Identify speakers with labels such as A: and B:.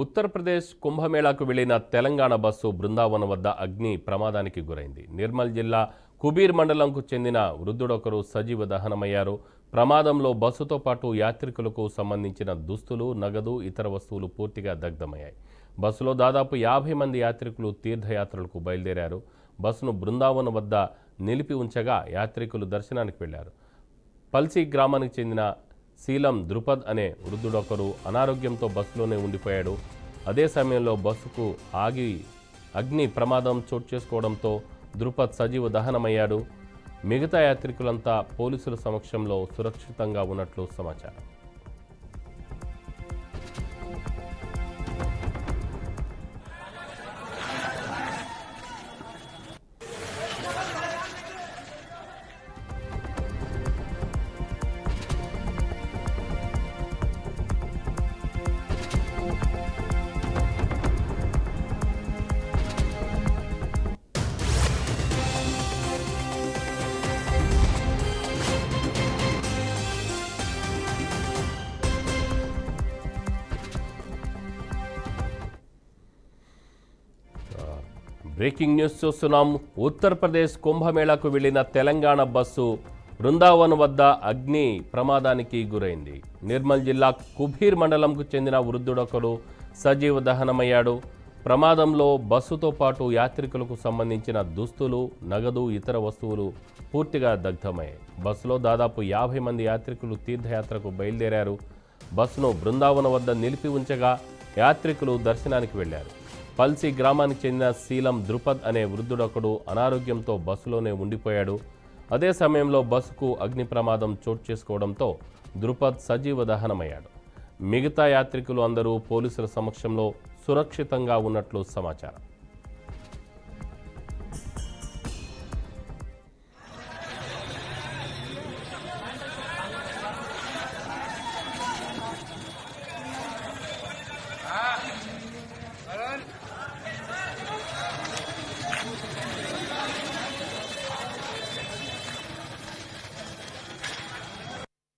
A: ఉత్తరప్రదేశ్ కుంభమేళాకు వెళ్లిన తెలంగాణ బస్సు బృందావనం వద్ద అగ్ని ప్రమాదానికి గురైంది. నిర్మల్ జిల్లా కుబీర్ మండలంకు చెందిన వృద్ధుడొకరు సజీవ దహనమయ్యారు. ప్రమాదంలో బస్సుతో పాటు యాత్రికులకు సంబంధించిన దుస్తులు, నగదు, ఇతర వస్తువులు పూర్తిగా దగ్ధమయ్యాయి. బస్సులో దాదాపు 50 మంది యాత్రికులు తీర్థయాత్రలకు బయలుదేరారు. బస్సును బృందావనం వద్ద నిలిపి ఉంచగా యాత్రికులు దర్శనానికి వెళ్లారు. పల్సి గ్రామానికి చెందిన శీలం ద్రుపద్ అనే వృద్ధుడొకరు అనారోగ్యంతో బస్సులోనే ఉండిపోయాడు. అదే సమయంలో బస్సుకు అగ్ని ప్రమాదం చోటు చేసుకోవడంతో ద్రుపద్ సజీవ దహనమయ్యాడు. మిగతా యాత్రికులంతా పోలీసుల సమక్షంలో సురక్షితంగా ఉన్నట్లు సమాచారం. బ్రేకింగ్ న్యూస్ చూస్తున్నాం. ఉత్తరప్రదేశ్ కుంభమేళాకు వెళ్లిన తెలంగాణ బస్సు బృందావన్ వద్ద అగ్ని ప్రమాదానికి గురైంది. నిర్మల్ జిల్లా కుబీర్ మండలంకు చెందిన వృద్ధుడొకరు సజీవ దహనమయ్యాడు. ప్రమాదంలో బస్సుతో పాటు యాత్రికులకు సంబంధించిన దుస్తులు, నగదు, ఇతర వస్తువులు పూర్తిగా దగ్ధమయ్యాయి. బస్సులో దాదాపు 50 మంది యాత్రికులు తీర్థయాత్రకు బయలుదేరారు. బస్సును బృందావనం వద్ద నిలిపి ఉంచగా యాత్రికులు దర్శనానికి వెళ్లారు. పల్సి గ్రామానికి చెందిన శీలం ద్రుపద్ అనే వృద్ధుడొకడు అనారోగ్యంతో బస్సులోనే ఉండిపోయాడు. అదే సమయంలో బస్సుకు అగ్ని ప్రమాదం చోటు చేసుకోవడంతో ద్రుపద్ సజీవ దహనమయ్యాడు. మిగతా యాత్రికులు అందరూ పోలీసుల సమక్షంలో సురక్షితంగా ఉన్నట్లు సమాచారం.